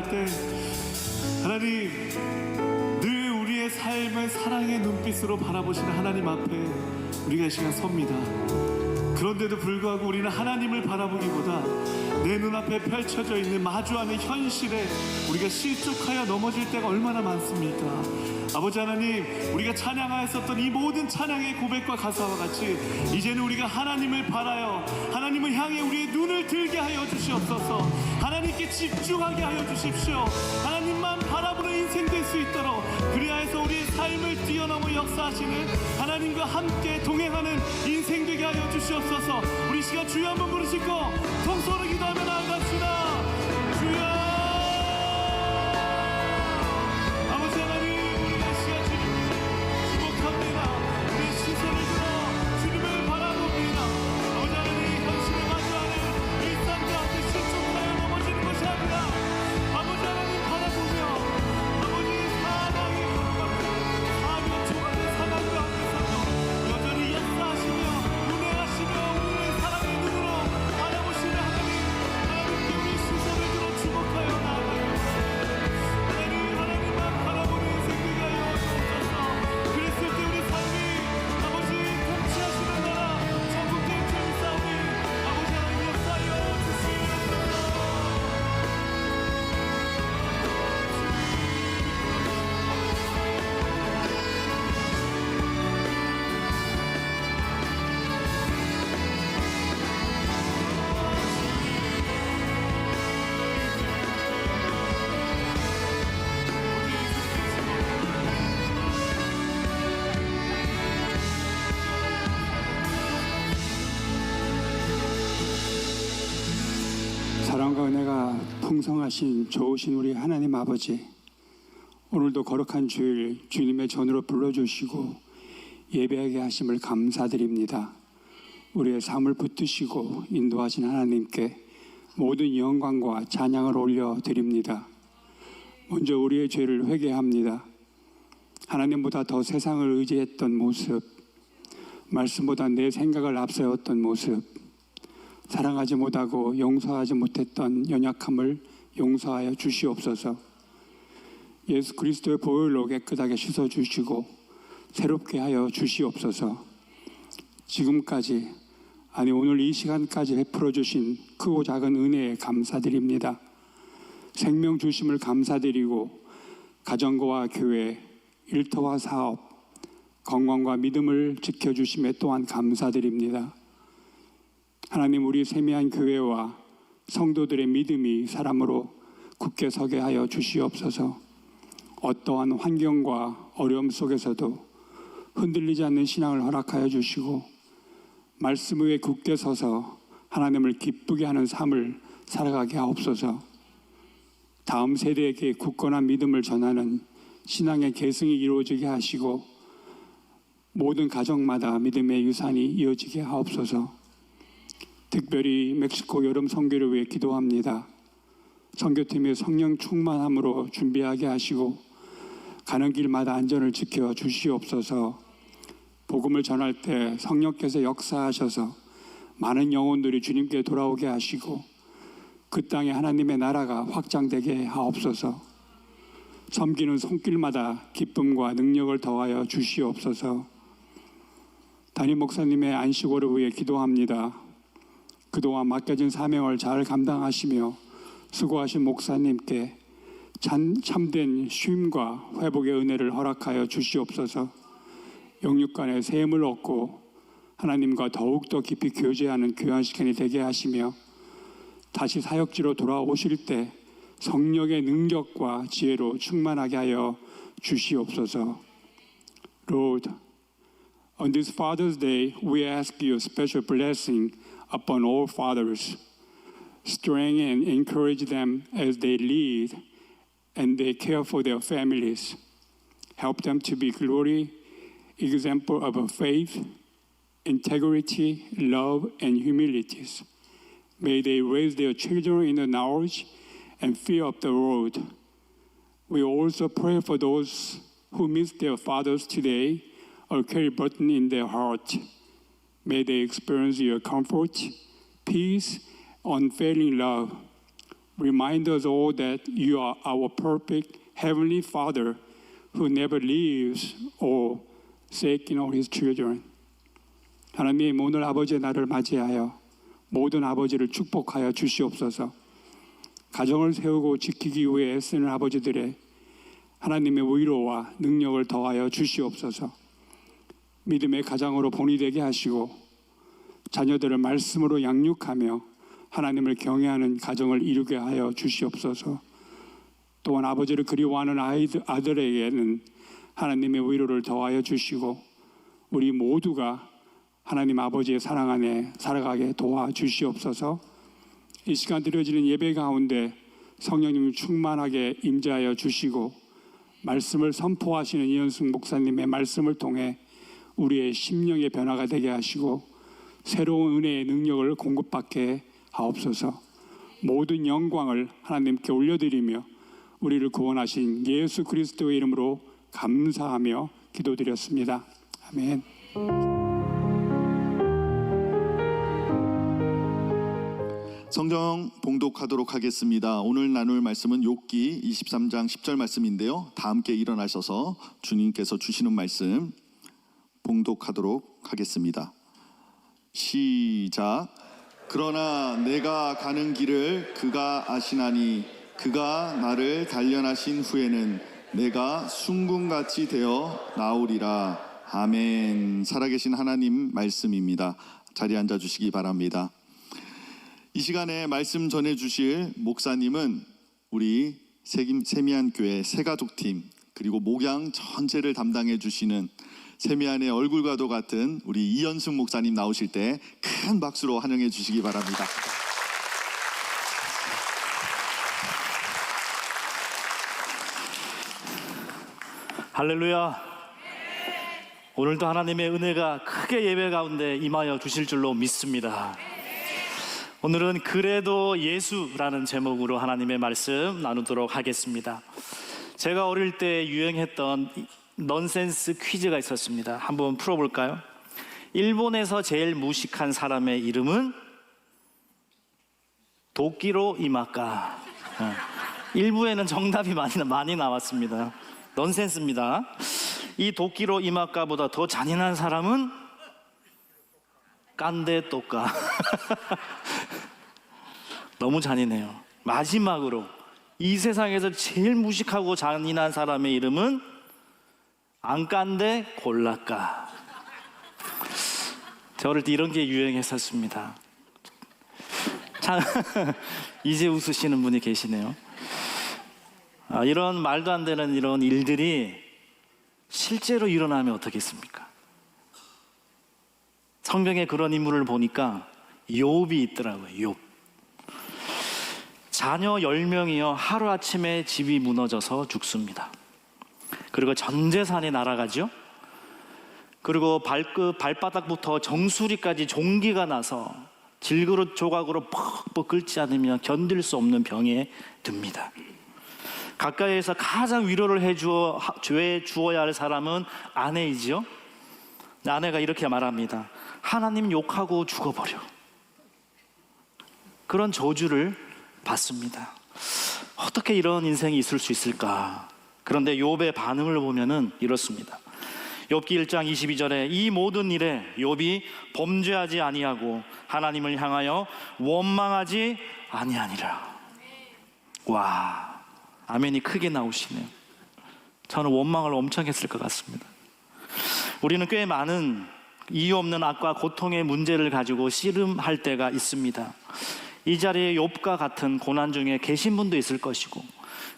때 하나님, 늘 우리의 삶을 사랑의 눈빛으로 바라보시는 하나님 앞에 우리가 이 시간 섭니다. 그런데도 불구하고 우리는 하나님을 바라보기보다 내 눈앞에 펼쳐져 있는 마주하는 현실에 우리가 실족하여 넘어질 때가 얼마나 많습니까? 아버지 하나님, 우리가 찬양하였었던 이 모든 찬양의 고백과 가사와 같이 이제는 우리가 하나님을 바라여 하나님을 향해 우리의 눈을 들게 하여 주시옵소서. 하나님께 집중하게 하여 주십시오. 하나님만 바라보는 인생 될 수 있도록, 그리하여서 우리의 삶을 뛰어넘어 역사하시는 하나님과 함께 동행하는 인생 되게 하여 주시옵소서. 우리 시간 주여 한번 부르시고 통성으로 기도하며 나아갑시다. 주여. 사랑과 은혜가 풍성하신 좋으신 우리 하나님 아버지, 오늘도 거룩한 주일 주님의 전으로 불러주시고 예배하게 하심을 감사드립니다. 우리의 삶을 붙드시고 인도하신 하나님께 모든 영광과 찬양을 올려드립니다. 먼저 우리의 죄를 회개합니다. 하나님보다 더 세상을 의지했던 모습, 말씀보다 내 생각을 앞세웠던 모습, 사랑하지 못하고 용서하지 못했던 연약함을 용서하여 주시옵소서. 예수 그리스도의 보혈로 깨끗하게 씻어주시고 새롭게 하여 주시옵소서. 지금까지, 아니 오늘 이 시간까지 베풀어 주신 크고 작은 은혜에 감사드립니다. 생명 주심을 감사드리고 가정과 교회, 일터와 사업, 건강과 믿음을 지켜주심에 또한 감사드립니다. 하나님, 우리 세미한 교회와 성도들의 믿음이 사람으로 굳게 서게 하여 주시옵소서. 어떠한 환경과 어려움 속에서도 흔들리지 않는 신앙을 허락하여 주시고 말씀 위에 굳게 서서 하나님을 기쁘게 하는 삶을 살아가게 하옵소서. 다음 세대에게 굳건한 믿음을 전하는 신앙의 계승이 이루어지게 하시고 모든 가정마다 믿음의 유산이 이어지게 하옵소서. 특별히 멕시코 여름 선교를 위해 기도합니다. 선교팀의 성령 충만함으로 준비하게 하시고 가는 길마다 안전을 지켜 주시옵소서. 복음을 전할 때 성령께서 역사하셔서 많은 영혼들이 주님께 돌아오게 하시고 그 땅에 하나님의 나라가 확장되게 하옵소서. 섬기는 손길마다 기쁨과 능력을 더하여 주시옵소서. 담임 목사님의 안식월을 위해 기도합니다. 그동안 맡겨진 사명을 잘 감당하시며 수고하신 목사님께 참된 쉼과 회복의 은혜를 허락하여 주시옵소서. 영육 간의 셈을 얻고 하나님과 더욱더 깊이 교제하는 귀한 시간이 되게 하시며 다시 사역지로 돌아오실 때 성령의 능력과 지혜로 충만하게 하여 주시옵소서. Lord, on this Father's Day, we ask you a special blessing upon all fathers. Strengthen and encourage them as they lead and they care for their families. Help them to be glory, example of a faith, integrity, love, and humility. May they raise their children in the knowledge and fear of the Lord. We also pray for those who miss their fathers today or carry burden in their heart. May they experience your comfort, peace, unfailing love. Remind us all that you are our perfect Heavenly Father who never leaves or forsaken all His children. 하나님, 오늘 아버지의 날을 맞이하여 모든 아버지를 축복하여 주시옵소서. 가정을 세우고 지키기 위해 애쓰는 아버지들의 하나님의 위로와 능력을 더하여 주시옵소서. 믿음의 가장으로 본이 되게 하시고 자녀들을 말씀으로 양육하며 하나님을 경외하는 가정을 이루게 하여 주시옵소서. 또한 아버지를 그리워하는 아들에게는 하나님의 위로를 더하여 주시고 우리 모두가 하나님 아버지의 사랑 안에 살아가게 도와주시옵소서. 이 시간 드려지는 예배 가운데 성령님을 충만하게 임재하여 주시고 말씀을 선포하시는 이현숙 목사님의 말씀을 통해 우리의 심령의 변화가 되게 하시고 새로운 은혜의 능력을 공급받게 하옵소서. 모든 영광을 하나님께 올려드리며 우리를 구원하신 예수 그리스도의 이름으로 감사하며 기도드렸습니다. 아멘. 성경 봉독하도록 하겠습니다. 오늘 나눌 말씀은 욥기 23장 10절 말씀인데요. 다 함께 일어나셔서 주님께서 주시는 말씀 봉독하도록 하겠습니다. 시작. 그러나 내가 가는 길을 그가 아시나니 그가 나를 단련하신 후에는 내가 순금같이 되어 나오리라. 아멘. 살아계신 하나님 말씀입니다. 자리에 앉아 주시기 바랍니다. 이 시간에 말씀 전해주실 목사님은 우리 세미안교회 새가족팀 그리고 목양 전체를 담당해 주시는 세미안의 얼굴과도 같은 우리 이현숙 목사님 나오실 때 큰 박수로 환영해 주시기 바랍니다. 할렐루야. 오늘도 하나님의 은혜가 크게 예배 가운데 임하여 주실 줄로 믿습니다. 오늘은 그래도 예수라는 제목으로 하나님의 말씀 나누도록 하겠습니다. 제가 어릴 때 유행했던 넌센스 퀴즈가 있었습니다. 한번 풀어볼까요? 일본에서 제일 무식한 사람의 이름은 도끼로 이마카. 일부에는 정답이 많이 나왔습니다. 넌센스입니다. 이 도끼로 이마카보다 더 잔인한 사람은 깐데 또까. 너무 잔인해요. 마지막으로 이 세상에서 제일 무식하고 잔인한 사람의 이름은 안깐데 골라까. 저 어릴 때 이런 게 유행했었습니다. 참 이제 웃으시는 분이 계시네요. 이런 말도 안 되는 이런 일들이 실제로 일어나면 어떻겠습니까? 성경에 그런 인물을 보니까 욥이 있더라고요. 욥. 자녀 10명이요 하루아침에 집이 무너져서 죽습니다. 그리고 전 재산이 날아가죠. 그리고 발바닥부터 정수리까지 종기가 나서 질그릇 조각으로 퍽퍽 끓지 않으면 견딜 수 없는 병에 듭니다. 가까이에서 가장 위로를 해주어야 할 사람은 아내이지요. 아내가 이렇게 말합니다. 하나님 욕하고 죽어버려. 그런 저주를 받습니다. 어떻게 이런 인생이 있을 수 있을까? 그런데 욥의 반응을 보면은 이렇습니다. 욥기 1장 22절에 이 모든 일에 욥이 범죄하지 아니하고 하나님을 향하여 원망하지 아니하니라. 와, 아멘이 크게 나오시네요. 저는 원망을 엄청 했을 것 같습니다. 우리는 꽤 많은 이유 없는 악과 고통의 문제를 가지고 씨름할 때가 있습니다. 이 자리에 욥과 같은 고난 중에 계신 분도 있을 것이고,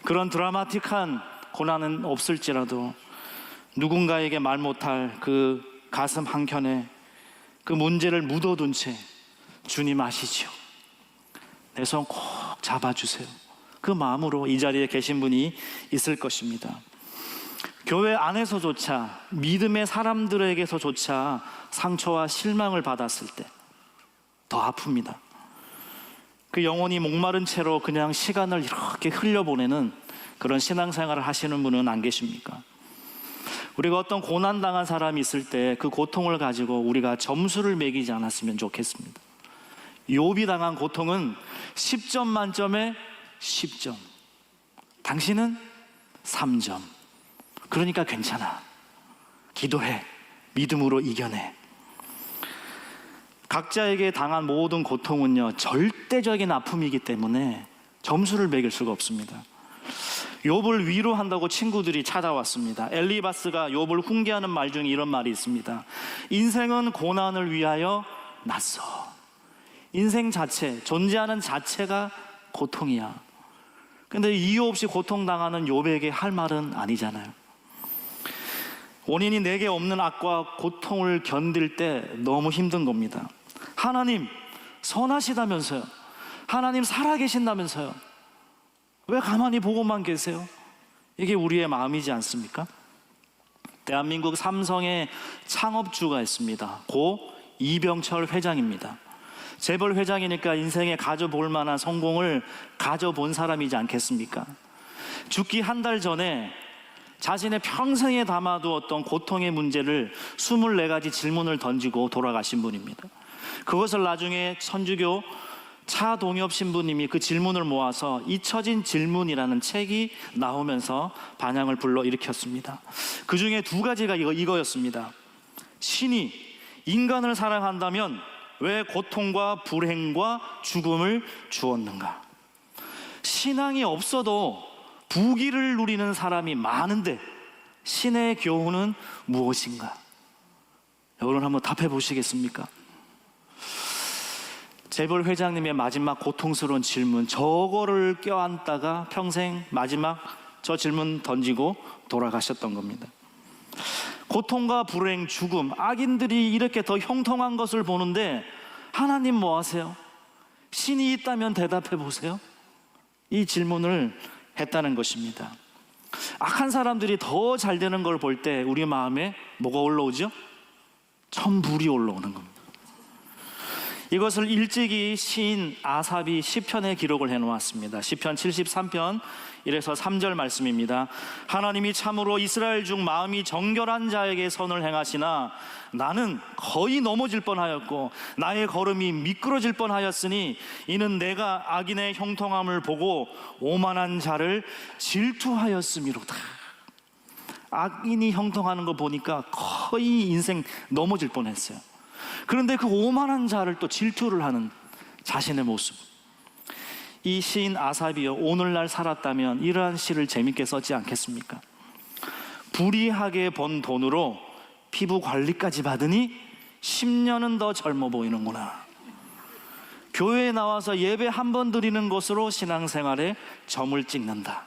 그런 드라마틱한 고난은 없을지라도 누군가에게 말 못할 그 가슴 한켠에 그 문제를 묻어둔 채 주님 아시지요, 내 손 꼭 잡아주세요, 그 마음으로 이 자리에 계신 분이 있을 것입니다. 교회 안에서조차, 믿음의 사람들에게서조차 상처와 실망을 받았을 때 더 아픕니다. 그 영혼이 목마른 채로 그냥 시간을 이렇게 흘려보내는 그런 신앙생활을 하시는 분은 안 계십니까? 우리가 어떤 고난당한 사람이 있을 때 그 고통을 가지고 우리가 점수를 매기지 않았으면 좋겠습니다. 욥이 당한 고통은 10점 만점에 10점, 당신은 3점. 그러니까 괜찮아, 기도해, 믿음으로 이겨내. 각자에게 당한 모든 고통은요, 절대적인 아픔이기 때문에 점수를 매길 수가 없습니다. 욥을 위로한다고 친구들이 찾아왔습니다. 엘리바스가 욥을 훈계하는 말 중에 이런 말이 있습니다. 인생은 고난을 위하여 났어. 인생 자체, 존재하는 자체가 고통이야. 근데 이유 없이 고통당하는 욥에게 할 말은 아니잖아요. 원인이 내게 없는 악과 고통을 견딜 때 너무 힘든 겁니다. 하나님 선하시다면서요, 하나님 살아계신다면서요, 왜 가만히 보고만 계세요? 이게 우리의 마음이지 않습니까? 대한민국 삼성의 창업주가 있습니다. 고 이병철 회장입니다. 재벌 회장이니까 인생에 가져볼 만한 성공을 가져본 사람이지 않겠습니까? 죽기 한 달 전에 자신의 평생에 담아두었던 고통의 문제를 24가지 질문을 던지고 돌아가신 분입니다. 그것을 나중에 천주교 차동엽 신부님이 그 질문을 모아서 잊혀진 질문이라는 책이 나오면서 반향을 불러일으켰습니다. 그 중에 2가지가 이거였습니다. 신이 인간을 사랑한다면 왜 고통과 불행과 죽음을 주었는가? 신앙이 없어도 부귀를 누리는 사람이 많은데 신의 교훈은 무엇인가? 여러분 한번 답해 보시겠습니까? 재벌 회장님의 마지막 고통스러운 질문, 저거를 껴안다가 평생 마지막 저 질문 던지고 돌아가셨던 겁니다. 고통과 불행, 죽음, 악인들이 이렇게 더 형통한 것을 보는데 하나님 뭐 하세요? 신이 있다면 대답해 보세요. 이 질문을 했다는 것입니다. 악한 사람들이 더 잘 되는 걸 볼 때 우리 마음에 뭐가 올라오죠? 천불이 올라오는 겁니다. 이것을 일찍이 시인 아삽이 시편에 기록을 해놓았습니다. 시편 73편 1에서 3절 말씀입니다. 하나님이 참으로 이스라엘 중 마음이 정결한 자에게 선을 행하시나 나는 거의 넘어질 뻔하였고 나의 걸음이 미끄러질 뻔하였으니 이는 내가 악인의 형통함을 보고 오만한 자를 질투하였음이로다. 악인이 형통하는 거 보니까 거의 인생 넘어질 뻔했어요. 그런데 그 오만한 자를 또 질투를 하는 자신의 모습, 이 시인 아삽이요, 오늘날 살았다면 이러한 시를 재밌게 썼지 않겠습니까? 불이하게 번 돈으로 피부 관리까지 받으니 10년은 더 젊어 보이는구나. 교회에 나와서 예배 한 번 드리는 것으로 신앙생활에 점을 찍는다.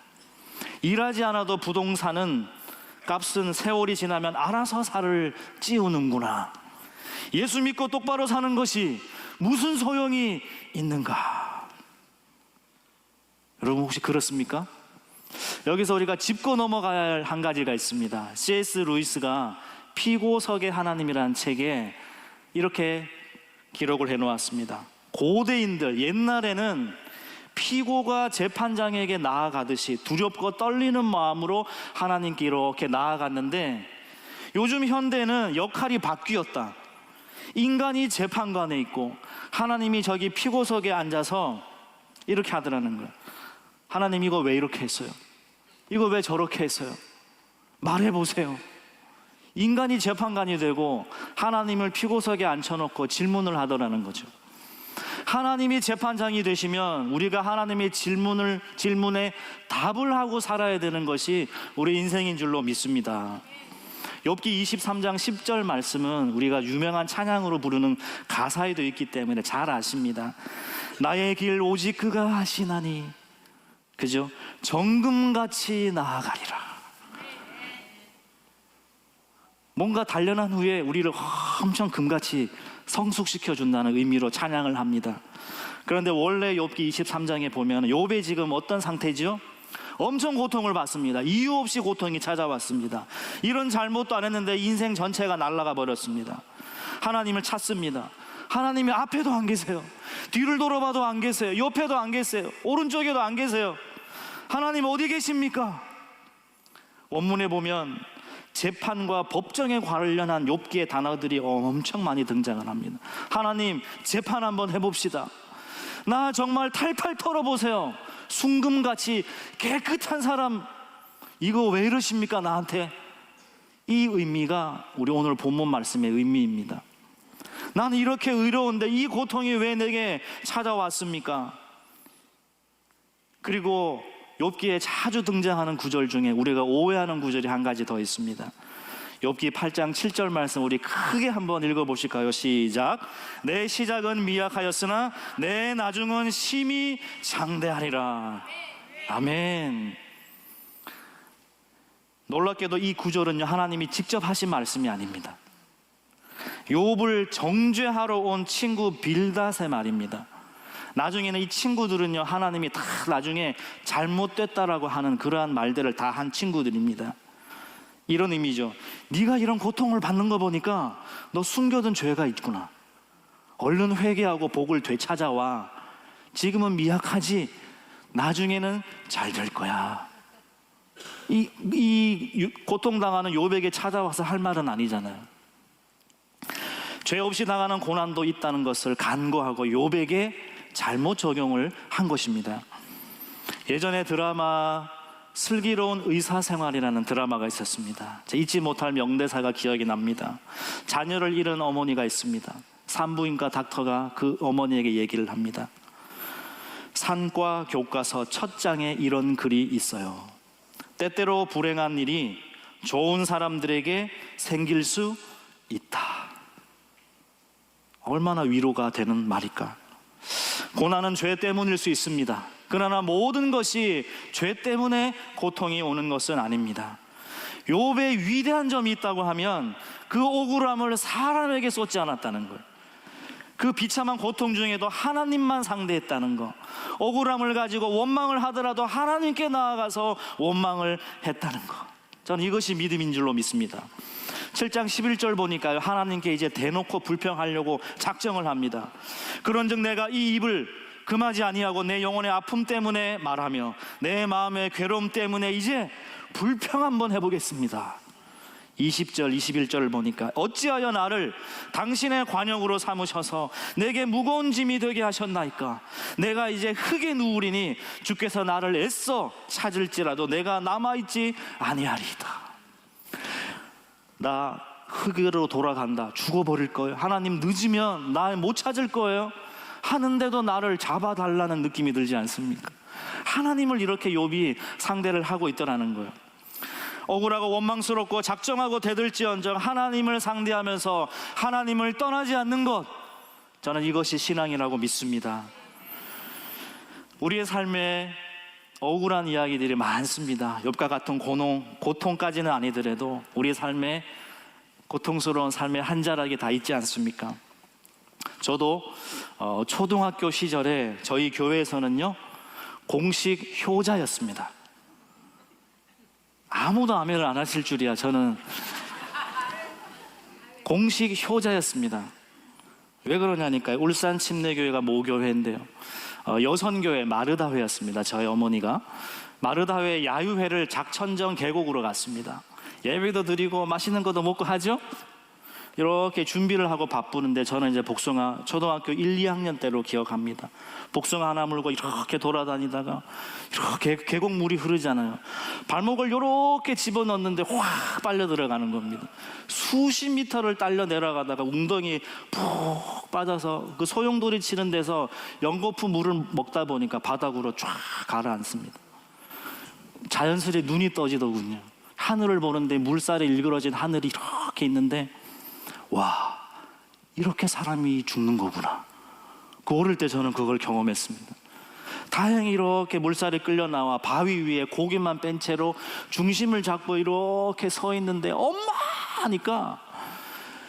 일하지 않아도 부동산은 값은 세월이 지나면 알아서 살을 찌우는구나. 예수 믿고 똑바로 사는 것이 무슨 소용이 있는가? 여러분 혹시 그렇습니까? 여기서 우리가 짚고 넘어가야 할 한 가지가 있습니다. C.S. 루이스가 피고석의 하나님이라는 책에 이렇게 기록을 해놓았습니다. 고대인들, 옛날에는 피고가 재판장에게 나아가듯이 두렵고 떨리는 마음으로 하나님께 이렇게 나아갔는데, 요즘 현대는 역할이 바뀌었다. 인간이 재판관에 있고 하나님이 저기 피고석에 앉아서 이렇게 하더라는 거예요. 하나님 이거 왜 이렇게 했어요? 이거 왜 저렇게 했어요? 말해보세요. 인간이 재판관이 되고 하나님을 피고석에 앉혀놓고 질문을 하더라는 거죠. 하나님이 재판장이 되시면 우리가 하나님의 질문에 답을 하고 살아야 되는 것이 우리 인생인 줄로 믿습니다. 욥기 23장 10절 말씀은 우리가 유명한 찬양으로 부르는 가사에도 있기 때문에 잘 아십니다. 나의 길 오직 그가 하시나니, 그죠? 정금같이 나아가리라. 뭔가 단련한 후에 우리를 엄청 금같이 성숙시켜 준다는 의미로 찬양을 합니다. 그런데 원래 욥기 23장에 보면 욥이 지금 어떤 상태지요? 엄청 고통을 받습니다. 이유 없이 고통이 찾아왔습니다. 이런 잘못도 안 했는데 인생 전체가 날아가 버렸습니다. 하나님을 찾습니다. 하나님이 앞에도 안 계세요. 뒤를 돌아봐도 안 계세요. 옆에도 안 계세요. 오른쪽에도 안 계세요. 하나님 어디 계십니까? 원문에 보면 재판과 법정에 관련한 욥기의 단어들이 엄청 많이 등장을 합니다. 하나님, 재판 한번 해봅시다. 나 정말 탈탈 털어보세요. 순금같이 깨끗한 사람, 이거 왜 이러십니까 나한테? 이 의미가 우리 오늘 본문 말씀의 의미입니다. 나는 이렇게 의로운데 이 고통이 왜 내게 찾아왔습니까? 그리고 욥기에 자주 등장하는 구절 중에 우리가 오해하는 구절이 한 가지 더 있습니다. 욥기 8장 7절 말씀 우리 크게 한번 읽어보실까요? 시작. 내 시작은 미약하였으나 내 나중은 심히 장대하리라. 아멘. 놀랍게도 이 구절은요, 하나님이 직접 하신 말씀이 아닙니다. 욥을 정죄하러 온 친구 빌닷의 말입니다. 나중에는 이 친구들은요, 하나님이 다 나중에 잘못됐다라고 하는 그러한 말들을 다 한 친구들입니다. 이런 의미죠. 네가 이런 고통을 받는 거 보니까 너 숨겨둔 죄가 있구나. 얼른 회개하고 복을 되찾아와. 지금은 미약하지 나중에는 잘 될 거야. 이 고통당하는 욥에게 찾아와서 할 말은 아니잖아요. 죄 없이 당하는 고난도 있다는 것을 간구하고 욥에게 잘못 적용을 한 것입니다. 예전에 드라마 슬기로운 의사생활이라는 드라마가 있었습니다. 잊지 못할 명대사가 기억이 납니다. 자녀를 잃은 어머니가 있습니다. 산부인과 닥터가 그 어머니에게 얘기를 합니다. 산과 교과서 첫 장에 이런 글이 있어요. 때때로 불행한 일이 좋은 사람들에게 생길 수 있다. 얼마나 위로가 되는 말일까? 고난은 죄 때문일 수 있습니다. 그러나 모든 것이 죄 때문에 고통이 오는 것은 아닙니다. 욥의 위대한 점이 있다고 하면 그 억울함을 사람에게 쏟지 않았다는 것, 그 비참한 고통 중에도 하나님만 상대했다는 것, 억울함을 가지고 원망을 하더라도 하나님께 나아가서 원망을 했다는 것, 저는 이것이 믿음인 줄로 믿습니다. 7장 11절 보니까요, 하나님께 이제 대놓고 불평하려고 작정을 합니다. 그런즉 내가 이 입을 금하지 아니하고 내 영혼의 아픔 때문에 말하며 내 마음의 괴로움 때문에 이제 불평 한번 해보겠습니다. 20절 21절을 보니까 어찌하여 나를 당신의 관역으로 삼으셔서 내게 무거운 짐이 되게 하셨나이까? 내가 이제 흙에 누우리니 주께서 나를 애써 찾을지라도 내가 남아있지 아니하리이다. 나 흙으로 돌아간다. 죽어버릴 거예요. 하나님 늦으면 나 못 찾을 거예요. 하는데도 나를 잡아달라는 느낌이 들지 않습니까? 하나님을 이렇게 욥이 상대를 하고 있더라는 거예요. 억울하고 원망스럽고 작정하고 대들지언정 하나님을 상대하면서 하나님을 떠나지 않는 것, 저는 이것이 신앙이라고 믿습니다. 우리의 삶에 억울한 이야기들이 많습니다. 욥과 같은 고통까지는 아니더라도 우리의 삶에 고통스러운 삶의 한 자락이 다 있지 않습니까? 저도 초등학교 시절에 저희 교회에서는요, 공식 효자였습니다. 아무도 아멘을 안 하실 줄이야. 저는 공식 효자였습니다. 왜 그러냐니까요. 울산 침례교회가 모교회인데요, 여선교회 마르다회였습니다. 저희 어머니가 마르다회 야유회를 작천정 계곡으로 갔습니다. 예배도 드리고 맛있는 것도 먹고 하죠. 이렇게 준비를 하고 바쁘는데 저는 이제 복숭아 초등학교 1, 2학년 때로 기억합니다. 복숭아 하나 물고 이렇게 돌아다니다가 이렇게 계곡물이 흐르잖아요. 발목을 이렇게 집어넣는데 확 빨려 들어가는 겁니다. 수십 미터를 딸려 내려가다가 웅덩이 푹 빠져서 그 소용돌이 치는 데서 연거푸 물을 먹다 보니까 바닥으로 쫙 가라앉습니다. 자연스레 눈이 떠지더군요. 하늘을 보는데 물살에 일그러진 하늘이 이렇게 있는데, 와, 이렇게 사람이 죽는 거구나. 그 어릴 때 저는 그걸 경험했습니다. 다행히 이렇게 물살에 끌려 나와 바위 위에 고개만 뺀 채로 중심을 잡고 이렇게 서 있는데, 엄마 하니까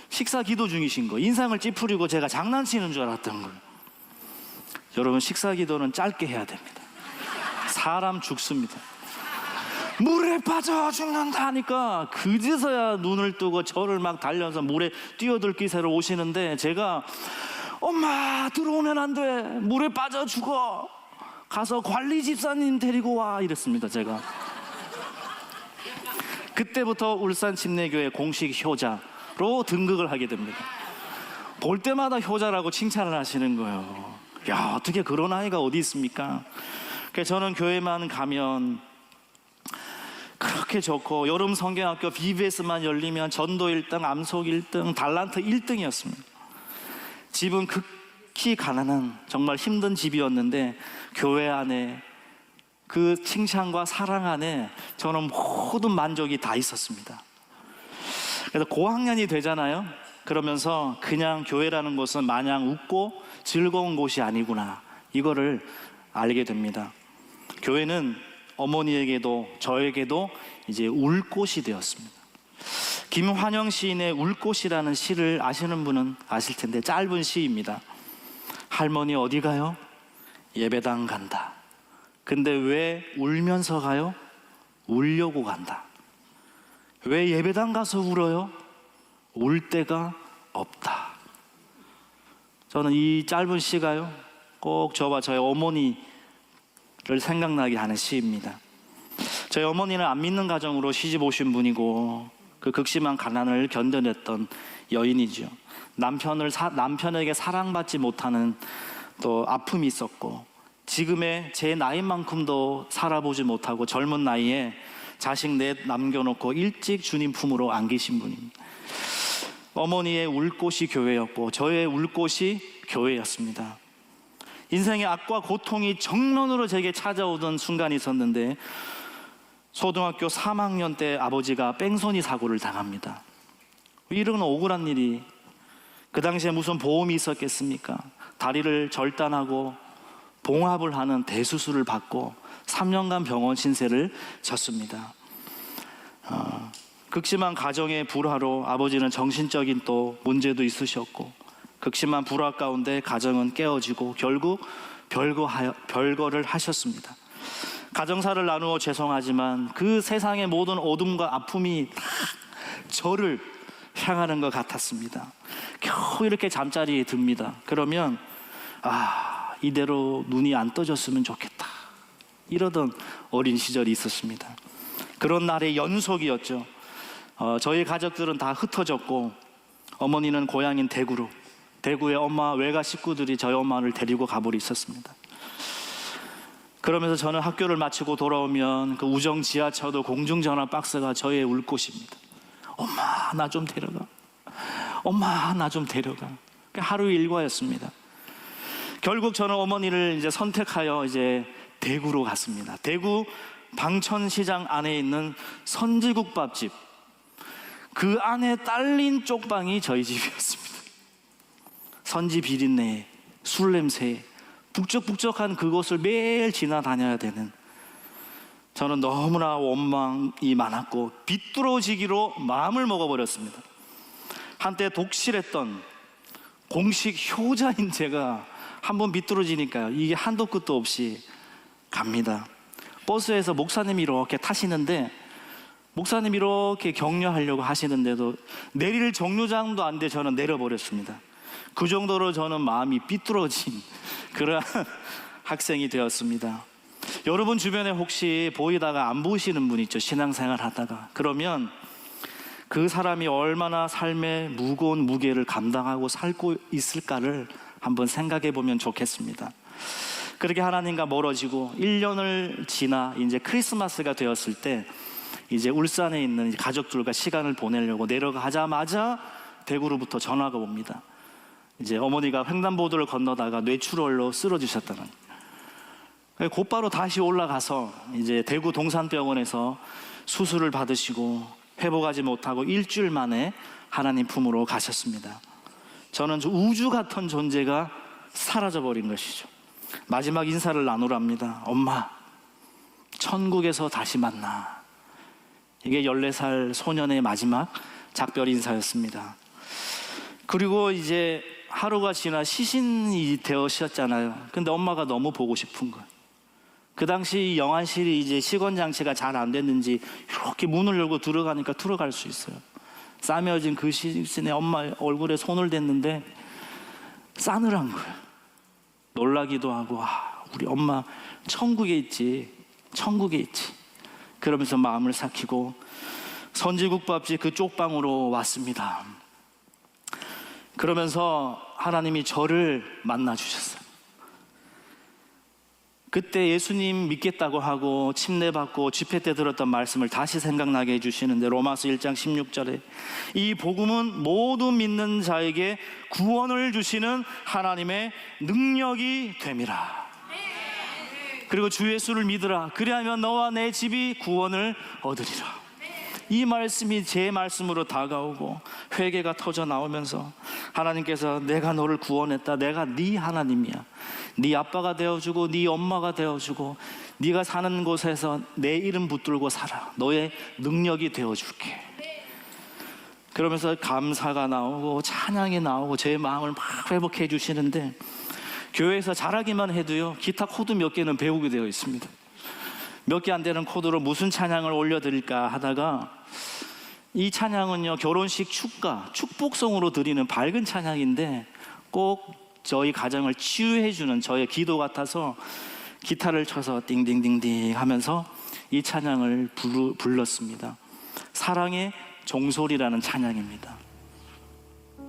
식사 기도 중이신 거예요. 인상을 찌푸리고 제가 장난치는 줄 알았던 거예요. 여러분, 식사 기도는 짧게 해야 됩니다. 사람 죽습니다. 물에 빠져 죽는다 하니까 그제서야 눈을 뜨고 저를 막 달려서 물에 뛰어들 기세로 오시는데, 제가 엄마 들어오면 안 돼, 물에 빠져 죽어, 가서 관리 집사님 데리고 와, 이랬습니다. 제가 그때부터 울산 침례교회 공식 효자로 등극을 하게 됩니다. 볼 때마다 효자라고 칭찬을 하시는 거예요. 야, 어떻게 그런 아이가 어디 있습니까? 그래서 저는 교회만 가면 그렇게 좋고, 여름 성경학교 BBS만 열리면 전도 1등, 암속 1등, 달란트 1등이었습니다. 집은 극히 가난한 정말 힘든 집이었는데, 교회 안에 그 칭찬과 사랑 안에 저는 모든 만족이 다 있었습니다. 그래서 고학년이 되잖아요. 그러면서 그냥 교회라는 곳은 마냥 웃고 즐거운 곳이 아니구나, 이거를 알게 됩니다. 교회는 어머니에게도 저에게도 이제 울 곳이 되었습니다. 김환영 시인의 울꽃이라는 시를 아시는 분은 아실 텐데, 짧은 시입니다. 할머니 어디 가요? 예배당 간다. 근데 왜 울면서 가요? 울려고 간다. 왜 예배당 가서 울어요? 울 데가 없다. 저는 이 짧은 시가요, 꼭 저와 저의 어머니를 생각나게 하는 시입니다. 저희 어머니는 안 믿는 가정으로 시집 오신 분이고, 그 극심한 가난을 견뎌냈던 여인이죠. 남편에게 사랑받지 못하는 또 아픔이 있었고, 지금의 제 나이만큼도 살아보지 못하고 젊은 나이에 자식 넷 남겨놓고 일찍 주님 품으로 안기신 분입니다. 어머니의 울곳이 교회였고, 저의 울곳이 교회였습니다. 인생의 악과 고통이 정면으로 제게 찾아오던 순간이 있었는데, 초등학교 3학년 때 아버지가 뺑소니 사고를 당합니다. 이런 억울한 일이, 그 당시에 무슨 보험이 있었겠습니까? 다리를 절단하고 봉합을 하는 대수술을 받고 3년간 병원 신세를 졌습니다. 극심한 가정의 불화로 아버지는 정신적인 또 문제도 있으셨고, 극심한 불화 가운데 가정은 깨어지고 결국 별거를 하셨습니다. 가정사를 나누어 죄송하지만 그 세상의 모든 어둠과 아픔이 다 저를 향하는 것 같았습니다. 겨우 이렇게 잠자리에 듭니다. 그러면 이대로 눈이 안 떠졌으면 좋겠다, 이러던 어린 시절이 있었습니다. 그런 날의 연속이었죠. 저희 가족들은 다 흩어졌고, 어머니는 고향인 대구에 엄마 외가 식구들이 저희 엄마를 데리고 가버리 있었습니다. 그러면서 저는 학교를 마치고 돌아오면 그 우정 지하철도 공중전화 박스가 저의 울곳입니다. 엄마 나 좀 데려가, 엄마 나 좀 데려가. 하루 일과였습니다. 결국 저는 어머니를 이제 선택하여 이제 대구로 갔습니다. 대구 방천시장 안에 있는 선지국밥집, 그 안에 딸린 쪽방이 저희 집이었습니다. 선지 비린내, 술 냄새, 북적북적한 그곳을 매일 지나다녀야 되는, 저는 너무나 원망이 많았고 비뚤어지기로 마음을 먹어버렸습니다. 한때 독실했던 공식 효자인 제가 한번 비뚤어지니까요, 이게 한도 끝도 없이 갑니다. 버스에서 목사님이 이렇게 타시는데, 목사님이 이렇게 격려하려고 하시는데도 내릴 정류장도 안 돼 저는 내려버렸습니다. 그 정도로 저는 마음이 삐뚤어진 그러한 학생이 되었습니다. 여러분 주변에 혹시 보이다가 안 보이시는 분 있죠? 신앙생활 하다가. 그러면 그 사람이 얼마나 삶의 무거운 무게를 감당하고 살고 있을까를 한번 생각해 보면 좋겠습니다. 그렇게 하나님과 멀어지고 1년을 지나 이제 크리스마스가 되었을 때, 이제 울산에 있는 가족들과 시간을 보내려고 내려가자마자 대구로부터 전화가 옵니다. 이제 어머니가 횡단보도를 건너다가 뇌출혈로 쓰러지셨다는. 곧바로 다시 올라가서 이제 대구 동산병원에서 수술을 받으시고 회복하지 못하고 일주일 만에 하나님 품으로 가셨습니다. 저는 우주 같은 존재가 사라져버린 것이죠. 마지막 인사를 나누랍니다. 엄마, 천국에서 다시 만나. 이게 14살 소년의 마지막 작별 인사였습니다. 그리고 이제 하루가 지나 시신이 되었잖아요. 근데 엄마가 너무 보고 싶은 거예요. 그 당시 영안실이 이제 시건 장치가 잘 안 됐는지 이렇게 문을 열고 들어가니까 들어갈 수 있어요. 싸매어진 그 시신에 엄마 얼굴에 손을 댔는데 싸늘한 거예요. 놀라기도 하고, 우리 엄마 천국에 있지, 천국에 있지. 그러면서 마음을 삭히고 선지국밥집 그 쪽방으로 왔습니다. 그러면서 하나님이 저를 만나 주셨어요. 그때 예수님 믿겠다고 하고 침례받고 집회 때 들었던 말씀을 다시 생각나게 해주시는데, 로마서 1장 16절에 이 복음은 모두 믿는 자에게 구원을 주시는 하나님의 능력이 됨이라. 그리고 주 예수를 믿으라. 그리하면 너와 내 집이 구원을 얻으리라. 이 말씀이 제 말씀으로 다가오고 회개가 터져 나오면서 하나님께서 내가 너를 구원했다. 내가 네 하나님이야. 네 아빠가 되어주고 네 엄마가 되어주고 네가 사는 곳에서 내 이름 붙들고 살아. 너의 능력이 되어줄게. 그러면서 감사가 나오고 찬양이 나오고 제 마음을 막 회복해 주시는데, 교회에서 잘하기만 해도요, 기타 코드 몇 개는 배우게 되어 있습니다. 몇 개 안 되는 코드로 무슨 찬양을 올려드릴까 하다가, 이 찬양은요, 결혼식 축복송으로 드리는 밝은 찬양인데 꼭 저희 가정을 치유해주는 저의 기도 같아서 기타를 쳐서 띵띵띵띵 하면서 이 찬양을 불렀습니다. 사랑의 종소리라는 찬양입니다.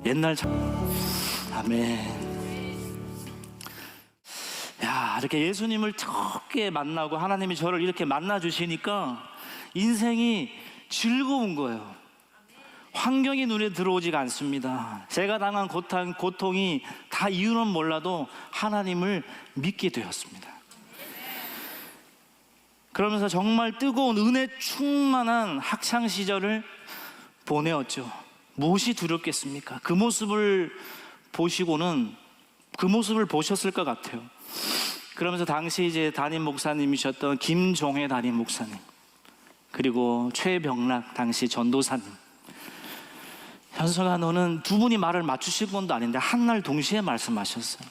옛날 아멘. 야, 이렇게 예수님을 적게 만나고 하나님이 저를 이렇게 만나 주시니까 인생이 즐거운 거예요. 환경이 눈에 들어오지가 않습니다. 제가 당한 고통이 다 이유는 몰라도 하나님을 믿게 되었습니다. 그러면서 정말 뜨거운 은혜 충만한 학창 시절을 보내었죠. 무엇이 두렵겠습니까? 그 모습을 보시고는 그 모습을 보셨을 것 같아요. 그러면서 당시 이제 담임 목사님이셨던 김종회 담임 목사님, 그리고 최병락 당시 전도사님, 현석아, 너는 두 분이 말을 맞추실 건도 아닌데 한날 동시에 말씀하셨어요.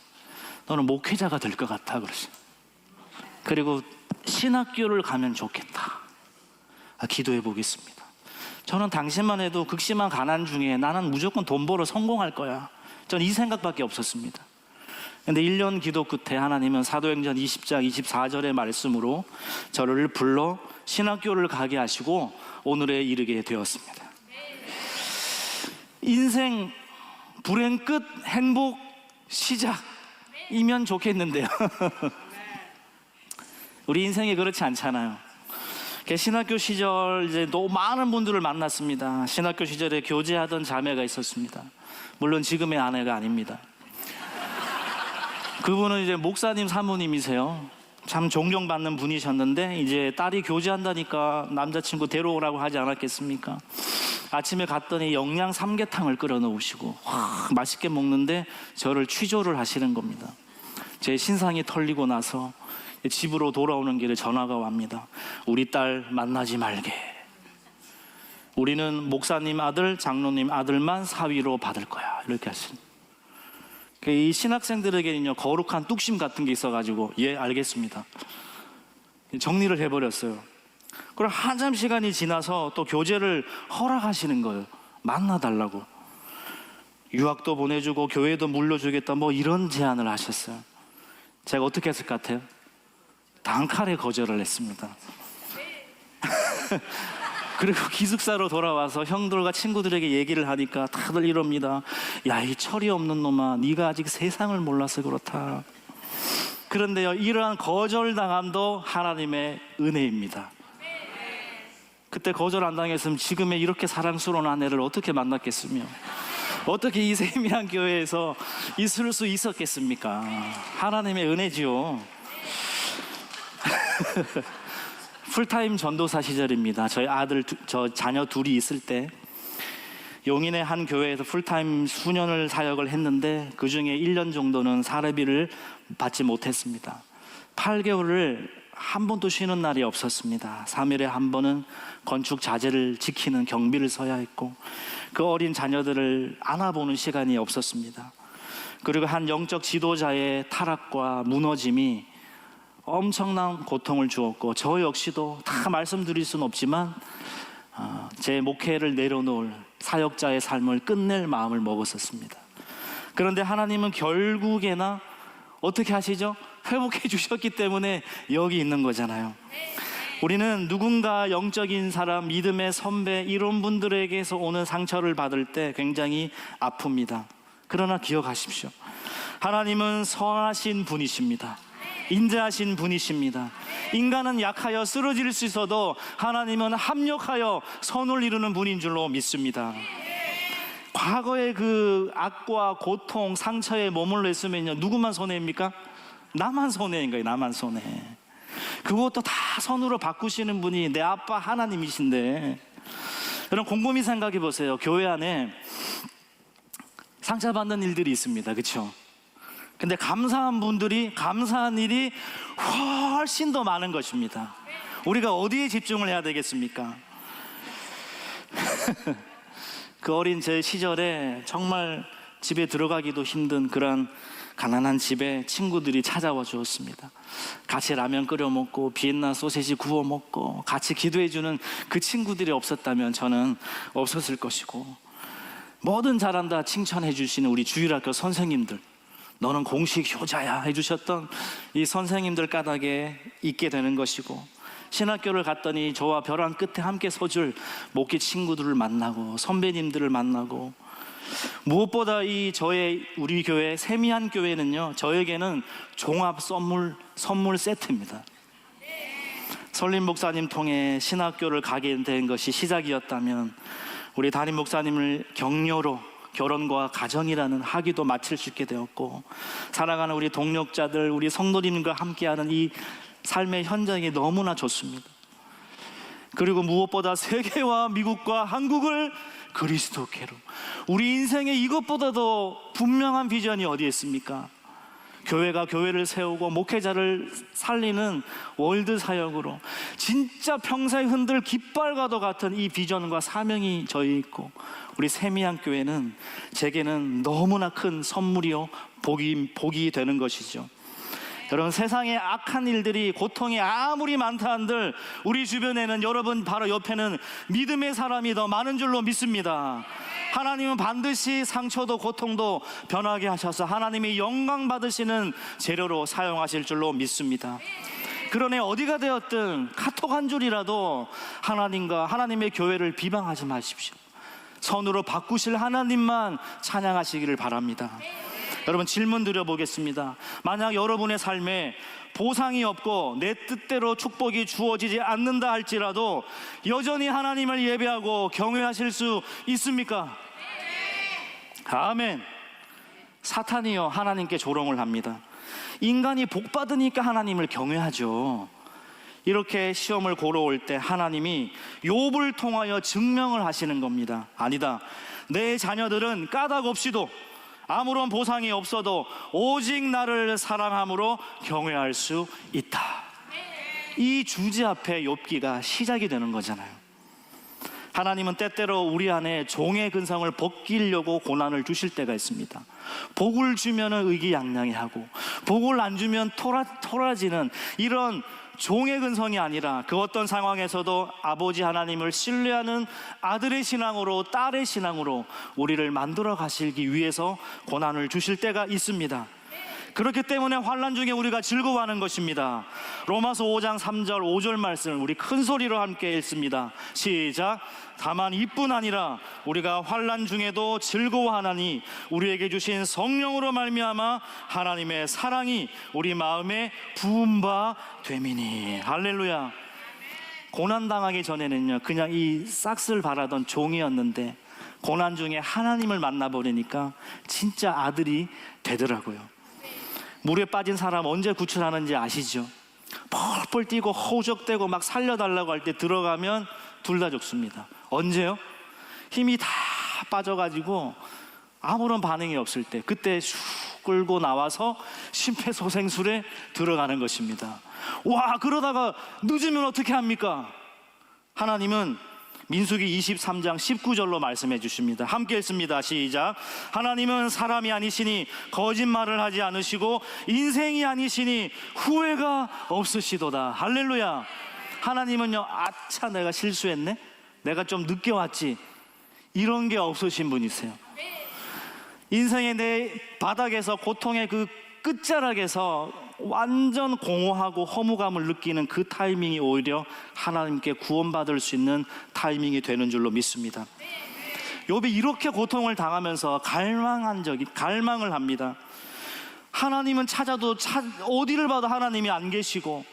너는 목회자가 될 것 같아 그러셨어요. 그리고 신학교를 가면 좋겠다. 기도해 보겠습니다. 저는 당시만 해도 극심한 가난 중에 나는 무조건 돈 벌어 성공할 거야. 전 이 생각밖에 없었습니다. 근데 1년 기도 끝에 하나님은 사도행전 20장 24절의 말씀으로 저를 불러 신학교를 가게 하시고 오늘에 이르게 되었습니다. 인생 불행 끝, 행복 시작이면 좋겠는데요. 우리 인생이 그렇지 않잖아요. 신학교 시절 이제 너무 많은 분들을 만났습니다. 신학교 시절에 교제하던 자매가 있었습니다. 물론 지금의 아내가 아닙니다. 그분은 이제 목사님 사모님이세요. 참 존경받는 분이셨는데 이제 딸이 교제한다니까 남자친구 데려오라고 하지 않았겠습니까? 아침에 갔더니 영양 삼계탕을 끓여 놓으시고 맛있게 먹는데 저를 취조를 하시는 겁니다. 제 신상이 털리고 나서 집으로 돌아오는 길에 전화가 옵니다. 우리 딸 만나지 말게. 우리는 목사님 아들, 장로님 아들만 사위로 받을 거야. 이렇게 하십니다. 이 신학생들에게는요, 거룩한 뚝심 같은 게 있어가지고 예, 알겠습니다. 정리를 해버렸어요. 그럼 한참 시간이 지나서 또 교제를 허락하시는 거예요. 만나달라고. 유학도 보내주고 교회도 물려주겠다 뭐 이런 제안을 하셨어요. 제가 어떻게 했을 것 같아요? 단칼에 거절을 했습니다. 그리고 기숙사로 돌아와서 형들과 친구들에게 얘기를 하니까 다들 이럽니다. 야, 이 철이 없는 놈아, 네가 아직 세상을 몰라서 그렇다. 그런데요, 이러한 거절당함도 하나님의 은혜입니다. 그때 거절 안 당했으면 지금의 이렇게 사랑스러운 아내를 어떻게 만났겠으며 어떻게 이 세미한 교회에서 있을 수 있었겠습니까? 하나님의 은혜지요. 풀타임 전도사 시절입니다. 저 자녀 둘이 있을 때 용인의 한 교회에서 풀타임 수년을 사역을 했는데 그 중에 1년 정도는 사례비를 받지 못했습니다. 8개월을 한 번도 쉬는 날이 없었습니다. 3일에 한 번은 건축 자재를 지키는 경비를 서야 했고 그 어린 자녀들을 안아보는 시간이 없었습니다. 그리고 한 영적 지도자의 타락과 무너짐이 엄청난 고통을 주었고 저 역시도 다 말씀드릴 수는 없지만 제 목회를 내려놓을 사역자의 삶을 끝낼 마음을 먹었었습니다. 그런데 하나님은 결국에나 어떻게 하시죠? 회복해 주셨기 때문에 여기 있는 거잖아요. 우리는 누군가 영적인 사람, 믿음의 선배 이런 분들에게서 오는 상처를 받을 때 굉장히 아픕니다. 그러나 기억하십시오. 하나님은 선하신 분이십니다. 인자하신 분이십니다. 인간은 약하여 쓰러질 수 있어도 하나님은 합력하여 선을 이루는 분인 줄로 믿습니다. 과거의 그 악과 고통, 상처에 머물러 있으면요, 누구만 손해입니까? 나만 손해인 거예요. 나만 손해. 그것도 다 선으로 바꾸시는 분이 내 아빠 하나님이신데, 여러분 곰곰이 생각해 보세요. 교회 안에 상처받는 일들이 있습니다. 그렇죠? 근데 감사한 분들이 감사한 일이 훨씬 더 많은 것입니다. 우리가 어디에 집중을 해야 되겠습니까? 그 어린 제 시절에 정말 집에 들어가기도 힘든 그런 가난한 집에 친구들이 찾아와 주었습니다. 같이 라면 끓여 먹고 비엔나 소세지 구워 먹고 같이 기도해 주는 그 친구들이 없었다면 저는 없었을 것이고, 뭐든 잘한다 칭찬해 주시는 우리 주일학교 선생님들, 너는 공식 효자야 해주셨던 이 선생님들 까닭에 있게 되는 것이고, 신학교를 갔더니 저와 벼랑 끝에 함께 서줄 목기 친구들을 만나고 선배님들을 만나고, 무엇보다 우리 교회 세미한 교회는요, 저에게는 종합 선물 세트입니다. 설림 목사님 통해 신학교를 가게 된 것이 시작이었다면 우리 담임 목사님을 격려로 결혼과 가정이라는 학위도 마칠 수 있게 되었고, 사랑하는 우리 동력자들, 우리 성도님과 함께하는 이 삶의 현장이 너무나 좋습니다. 그리고 무엇보다 세계와 미국과 한국을 그리스도께로, 우리 인생에 이것보다도 분명한 비전이 어디에 있습니까? 교회가 교회를 세우고 목회자를 살리는 월드 사역으로 진짜 평생 흔들 깃발과도 같은 이 비전과 사명이 저희 있고, 우리 세미한 교회는 제게는 너무나 큰 선물이요 복이 되는 것이죠. 여러분, 세상에 악한 일들이, 고통이 아무리 많다 한들 우리 주변에는, 여러분 바로 옆에는 믿음의 사람이 더 많은 줄로 믿습니다. 하나님은 반드시 상처도 고통도 변하게 하셔서 하나님이 영광 받으시는 재료로 사용하실 줄로 믿습니다. 그러니 어디가 되었든 카톡 한 줄이라도 하나님과 하나님의 교회를 비방하지 마십시오. 선으로 바꾸실 하나님만 찬양하시기를 바랍니다. 여러분, 질문 드려보겠습니다. 만약 여러분의 삶에 보상이 없고 내 뜻대로 축복이 주어지지 않는다 할지라도 여전히 하나님을 예배하고 경외하실 수 있습니까? 아멘. 사탄이요 하나님께 조롱을 합니다. 인간이 복 받으니까 하나님을 경외하죠. 이렇게 시험을 고러올 때 하나님이 욥을 통하여 증명을 하시는 겁니다. 아니다, 내 자녀들은 까닭 없이도 아무런 보상이 없어도 오직 나를 사랑함으로 경외할 수 있다. 이 주제 앞에 욥기가 시작이 되는 거잖아요. 하나님은 때때로 우리 안에 종의 근성을 벗기려고 고난을 주실 때가 있습니다. 복을 주면 의기양양해하고 복을 안 주면 토라지는 이런 종의 근성이 아니라, 그 어떤 상황에서도 아버지 하나님을 신뢰하는 아들의 신앙으로, 딸의 신앙으로 우리를 만들어 가시기 위해서 고난을 주실 때가 있습니다. 그렇기 때문에 환난 중에 우리가 즐거워하는 것입니다. 로마서 5장 3절 5절 말씀을 우리 큰 소리로 함께 읽습니다. 시작. 다만 이뿐 아니라 우리가 환난 중에도 즐거워하나니 우리에게 주신 성령으로 말미암아 하나님의 사랑이 우리 마음에 부은 바 됨이니. 할렐루야. 고난 당하기 전에는요 그냥 이 싹쓸 바라던 종이었는데 고난 중에 하나님을 만나버리니까 진짜 아들이 되더라고요. 물에 빠진 사람 언제 구출하는지 아시죠? 펄펄 뛰고 허우적대고 막 살려달라고 할 때 들어가면 둘 다 죽습니다. 언제요? 힘이 다 빠져가지고 아무런 반응이 없을 때, 그때 슉 끌고 나와서 심폐소생술에 들어가는 것입니다. 와, 그러다가 늦으면 어떻게 합니까? 하나님은 민수기 23장 19절로 말씀해 주십니다. 함께 읽습니다. 시작. 하나님은 사람이 아니시니 거짓말을 하지 않으시고 인생이 아니시니 후회가 없으시도다. 할렐루야. 하나님은요, 아차 내가 실수했네, 내가 좀 늦게 왔지, 이런 게 없으신 분이세요. 인생의 내 바닥에서, 고통의 그 끝자락에서 완전 공허하고 허무감을 느끼는 그 타이밍이 오히려 하나님께 구원받을 수 있는 타이밍이 되는 줄로 믿습니다. 욥이 이렇게 고통을 당하면서 갈망을 합니다. 하나님은 찾아도 어디를 봐도 하나님이 안 계시고,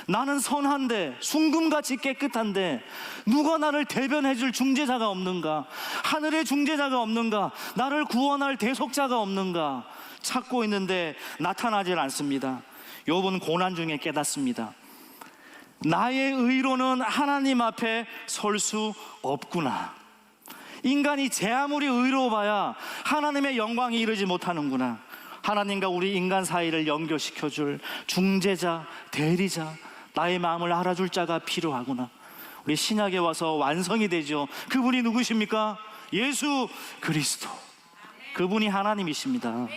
나는 선한데, 순금같이 깨끗한데 누가 나를 대변해 줄 중재자가 없는가, 하늘의 중재자가 없는가, 나를 구원할 대속자가 없는가 찾고 있는데 나타나질 않습니다. 욥은 고난 중에 깨닫습니다. 나의 의로는 하나님 앞에 설 수 없구나. 인간이 제 아무리 의로워봐야 하나님의 영광이 이르지 못하는구나. 하나님과 우리 인간 사이를 연결시켜줄 중재자, 대리자, 나의 마음을 알아줄 자가 필요하구나. 우리 신약에 와서 완성이 되죠. 그분이 누구십니까? 예수 그리스도. 그분이 하나님이십니다.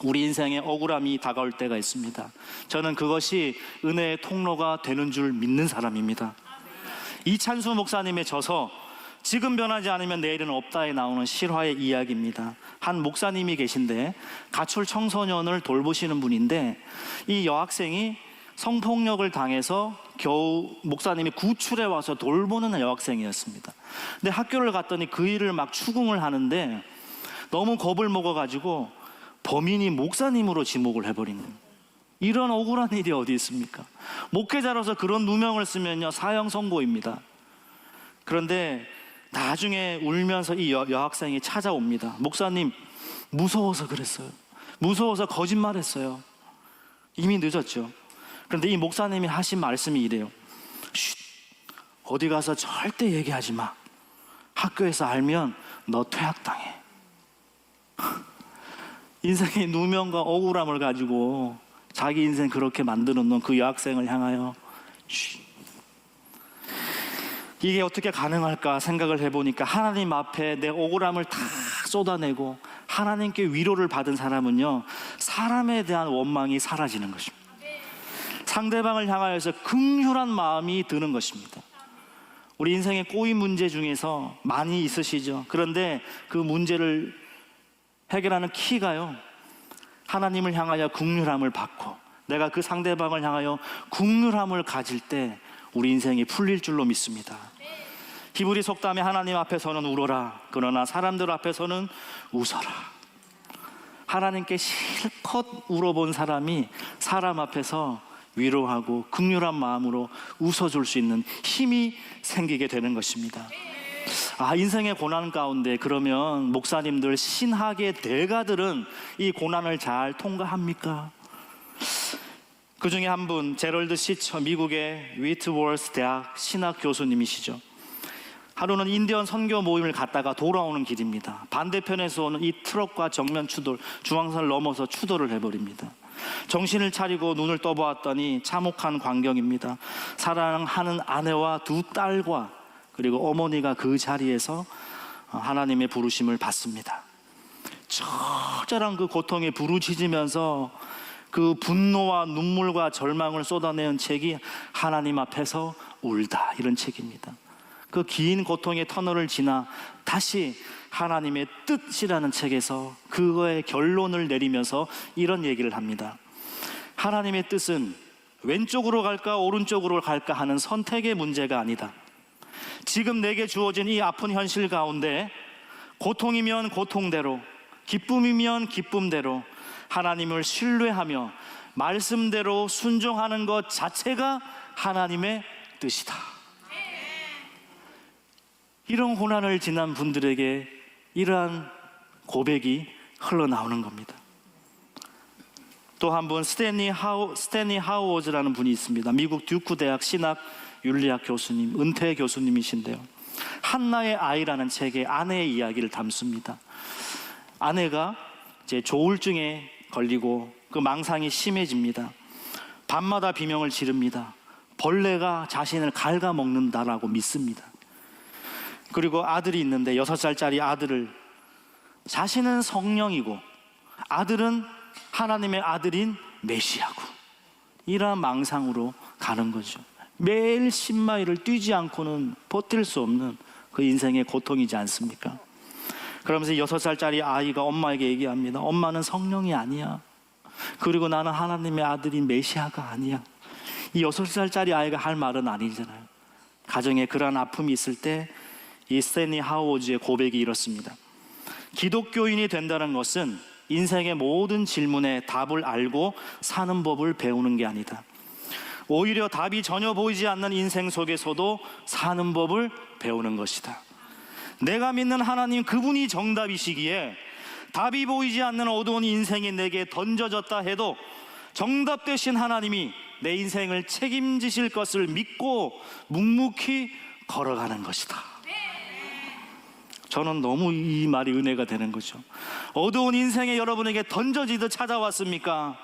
우리 인생에 억울함이 다가올 때가 있습니다. 저는 그것이 은혜의 통로가 되는 줄 믿는 사람입니다. 이찬수 목사님의 저서 지금 변하지 않으면 내일은 없다에 나오는 실화의 이야기입니다. 한 목사님이 계신데 가출 청소년을 돌보시는 분인데, 이 여학생이 성폭력을 당해서 겨우 목사님이 구출해 와서 돌보는 여학생이었습니다. 근데 학교를 갔더니 그 일을 막 추궁을 하는데 너무 겁을 먹어가지고 범인이 목사님으로 지목을 해버리는, 이런 억울한 일이 어디 있습니까? 목회자로서 그런 누명을 쓰면요, 사형 선고입니다. 그런데 나중에 울면서 이 여학생이 찾아옵니다. 목사님, 무서워서 그랬어요. 무서워서 거짓말했어요. 이미 늦었죠. 그런데 이 목사님이 하신 말씀이 이래요. 쉿, 어디 가서 절대 얘기하지 마. 학교에서 알면 너 퇴학당해. 인생의 누명과 억울함을 가지고 자기 인생 그렇게 만들어 놓은 그 여학생을 향하여 쉿. 이게 어떻게 가능할까 생각을 해보니까, 하나님 앞에 내 억울함을 다 쏟아내고 하나님께 위로를 받은 사람은요, 사람에 대한 원망이 사라지는 것입니다. 상대방을 향하여서 긍휼한 마음이 드는 것입니다. 우리 인생의 꼬인 문제 중에서 많이 있으시죠. 그런데 그 문제를 해결하는 키가요, 하나님을 향하여 긍휼함을 받고 내가 그 상대방을 향하여 긍휼함을 가질 때 우리 인생이 풀릴 줄로 믿습니다. 히브리 속담에 하나님 앞에서는 울어라, 그러나 사람들 앞에서는 웃어라. 하나님께 실컷 울어본 사람이 사람 앞에서 위로하고 긍휼한 마음으로 웃어줄 수 있는 힘이 생기게 되는 것입니다. 인생의 고난 가운데 그러면 목사님들, 신학의 대가들은 이 고난을 잘 통과합니까? 그 중에 한 분, 제럴드 시처, 미국의 위트워스 대학 신학 교수님이시죠. 하루는 인디언 선교 모임을 갔다가 돌아오는 길입니다. 반대편에서 오는 이 트럭과 정면 추돌, 중앙선을 넘어서 추돌을 해버립니다. 정신을 차리고 눈을 떠보았더니 참혹한 광경입니다. 사랑하는 아내와 두 딸과 그리고 어머니가 그 자리에서 하나님의 부르심을 받습니다. 처절한 그 고통에 부르짖으면서 그 분노와 눈물과 절망을 쏟아내는 책이 하나님 앞에서 울다, 이런 책입니다. 그 긴 고통의 터널을 지나 다시 하나님의 뜻이라는 책에서 그거의 결론을 내리면서 이런 얘기를 합니다. 하나님의 뜻은 왼쪽으로 갈까 오른쪽으로 갈까 하는 선택의 문제가 아니다. 지금 내게 주어진 이 아픈 현실 가운데 고통이면 고통대로, 기쁨이면 기쁨대로 하나님을 신뢰하며 말씀대로 순종하는 것 자체가 하나님의 뜻이다. 이런 고난을 지난 분들에게 이러한 고백이 흘러나오는 겁니다. 또 한 분 스탠리 하우어즈라는 분이 있습니다. 미국 듀크 대학 신학 윤리학 교수님, 은퇴 교수님이신데요. 한나의 아이라는 책에 아내의 이야기를 담습니다. 아내가 이제 조울증에 걸리고 그 망상이 심해집니다. 밤마다 비명을 지릅니다. 벌레가 자신을 갉아먹는다라고 믿습니다. 그리고 아들이 있는데 6살짜리 아들을, 자신은 성령이고 아들은 하나님의 아들인 메시아고, 이러한 망상으로 가는 거죠. 매일 10마일을 뛰지 않고는 버틸 수 없는 그 인생의 고통이지 않습니까? 그러면서 6살짜리 아이가 엄마에게 얘기합니다. 엄마는 성령이 아니야. 그리고 나는 하나님의 아들인 메시아가 아니야. 이 6살짜리 아이가 할 말은 아니잖아요. 가정에 그러한 아픔이 있을 때 이 스탠리 하우어즈의 고백이 이렇습니다. 기독교인이 된다는 것은 인생의 모든 질문에 답을 알고 사는 법을 배우는 게 아니다. 오히려 답이 전혀 보이지 않는 인생 속에서도 사는 법을 배우는 것이다. 내가 믿는 하나님, 그분이 정답이시기에 답이 보이지 않는 어두운 인생이 내게 던져졌다 해도 정답 되신 하나님이 내 인생을 책임지실 것을 믿고 묵묵히 걸어가는 것이다. 저는 너무 이 말이 은혜가 되는 거죠. 어두운 인생에 여러분에게 던져지듯 찾아왔습니까?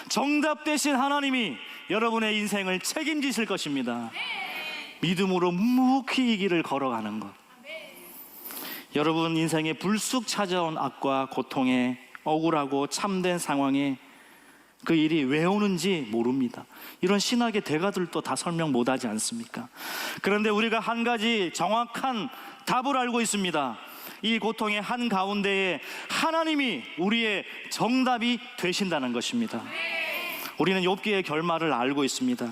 정답 되신 하나님이 여러분의 인생을 책임지실 것입니다. 믿음으로 묵묵히 이 길을 걸어가는 것. 여러분 인생에 불쑥 찾아온 악과 고통에, 억울하고 참된 상황에 그 일이 왜 오는지 모릅니다. 이런 신학의 대가들도 다 설명 못하지 않습니까? 그런데 우리가 한 가지 정확한 답을 알고 있습니다. 이 고통의 한가운데에 하나님이 우리의 정답이 되신다는 것입니다. 우리는 욥기의 결말을 알고 있습니다.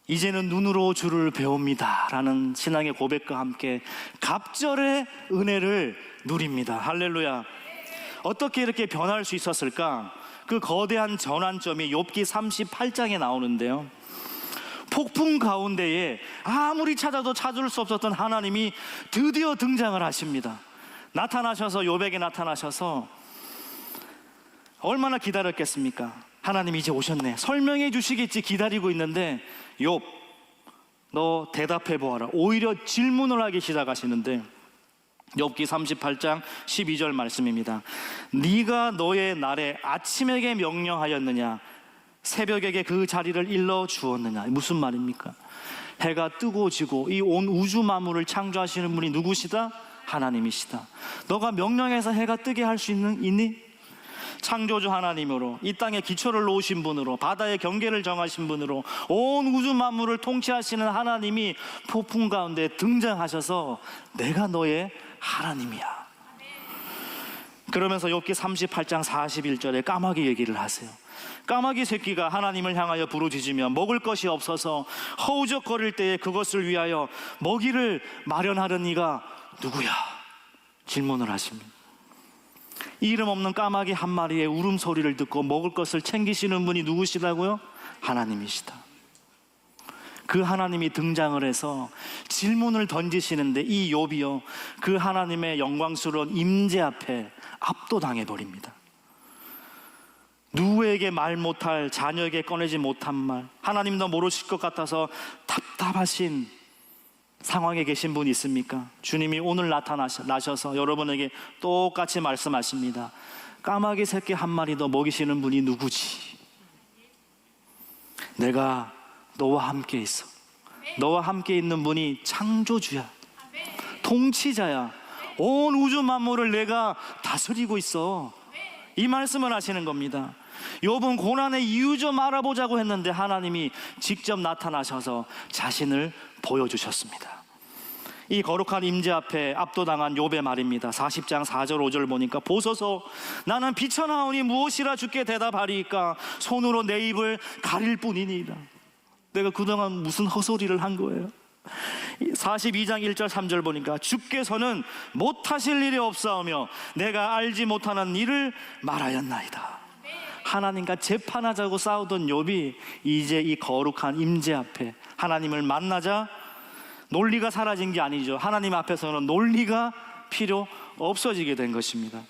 이제는 눈으로 주를 배웁니다 라는 신앙의 고백과 함께 갑절의 은혜를 누립니다. 할렐루야. 어떻게 이렇게 변할 수 있었을까? 그 거대한 전환점이 욥기 38장에 나오는데요. 폭풍 가운데에 아무리 찾아도 찾을 수 없었던 하나님이 드디어 등장을 하십니다. 나타나셔서, 욥에게 나타나셔서 얼마나 기다렸겠습니까? 하나님이 이제 오셨네, 설명해 주시겠지 기다리고 있는데, 욥 너 대답해 보아라. 오히려 질문을 하기 시작하시는데, 욥기 38장 12절 말씀입니다. 네가 너의 날에 아침에게 명령하였느냐, 새벽에게 그 자리를 일러 주었느냐. 무슨 말입니까? 해가 뜨고 지고 이 온 우주 만물을 창조하시는 분이 누구시다? 하나님이시다. 너가 명령해서 해가 뜨게 할 수 있니? 창조주 하나님으로, 이 땅에 기초를 놓으신 분으로, 바다의 경계를 정하신 분으로, 온 우주 만물을 통치하시는 하나님이 폭풍 가운데 등장하셔서 내가 너의 하나님이야. 그러면서 욥기 38장 41절에 까마귀 얘기를 하세요. 까마귀 새끼가 하나님을 향하여 부르짖으며 먹을 것이 없어서 허우적거릴 때에 그것을 위하여 먹이를 마련하는 이가 누구야? 질문을 하십니다. 이름 없는 까마귀 한 마리의 울음소리를 듣고 먹을 것을 챙기시는 분이 누구시다고요? 하나님이시다. 그 하나님이 등장을 해서 질문을 던지시는데 이 욥이요, 그 하나님의 영광스러운 임재 앞에 압도당해 버립니다. 누구에게 말 못할, 자녀에게 꺼내지 못한 말, 하나님도 모르실 것 같아서 답답하신 상황에 계신 분 있습니까? 주님이 오늘 나타나셔서 여러분에게 똑같이 말씀하십니다. 까마귀 새끼 한 마리 더 먹이시는 분이 누구지? 내가 너와 함께 있어. 너와 함께 있는 분이 창조주야, 통치자야. 온 우주 만물을 내가 다스리고 있어. 이 말씀을 하시는 겁니다. 욥은 고난의 이유 좀 알아보자고 했는데 하나님이 직접 나타나셔서 자신을 보여주셨습니다. 이 거룩한 임재 앞에 압도당한 욥의 말입니다. 40장 4절 5절 보니까, 보소서 나는 비천하오니 무엇이라 주께 대답하리이까? 손으로 내 입을 가릴 뿐이니이다. 내가 그동안 무슨 헛소리를 한 거예요? 42장 1절 3절 보니까, 주께서는 못하실 일이 없사오며 내가 알지 못하는 일을 말하였나이다. 하나님과 재판하자고 싸우던 욥이 이제 이 거룩한 임재 앞에 하나님을 만나자 논리가 사라진 게 아니죠. 하나님 앞에서는 논리가 필요 없어지게 된 것입니다.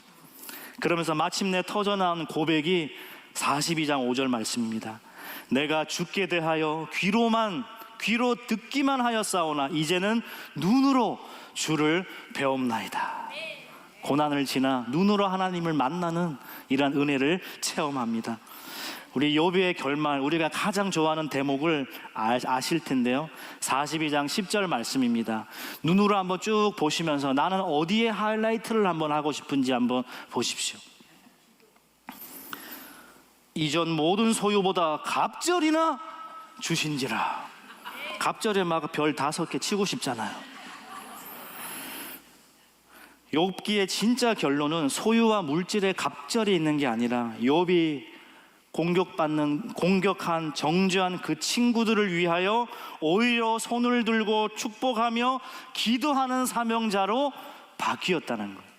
그러면서 마침내 터져나온 고백이 42장 5절 말씀입니다. 내가 주께 대하여 귀로 듣기만 하였사오나 이제는 눈으로 주를 배움나이다. 고난을 지나 눈으로 하나님을 만나는 이러한 은혜를 체험합니다. 우리 욥의 결말, 우리가 가장 좋아하는 대목을 아실 텐데요. 42장 10절 말씀입니다. 눈으로 한번 쭉 보시면서 나는 어디에 하이라이트를 한번 하고 싶은지 한번 보십시오. 이전 모든 소유보다 갑절이나 주신지라. 갑절에 막 별 5개 치고 싶잖아요. 욥기의 진짜 결론은 소유와 물질의 갑절이 있는 게 아니라 욥이 공격한 정죄한 그 친구들을 위하여 오히려 손을 들고 축복하며 기도하는 사명자로 바뀌었다는 거예요.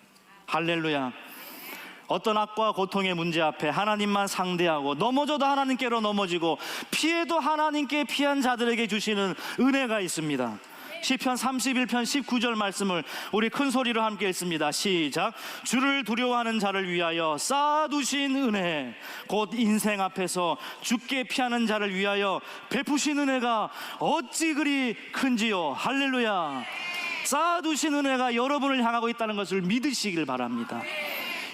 할렐루야. 어떤 악과 고통의 문제 앞에 하나님만 상대하고 넘어져도 하나님께로 넘어지고 피해도 하나님께 피한 자들에게 주시는 은혜가 있습니다. 시편 31편 19절 말씀을 우리 큰 소리로 함께 읽습니다. 시작. 주를 두려워하는 자를 위하여 쌓아두신 은혜, 곧 인생 앞에서 죽게 피하는 자를 위하여 베푸신 은혜가 어찌 그리 큰지요. 할렐루야. 쌓아두신 은혜가 여러분을 향하고 있다는 것을 믿으시길 바랍니다.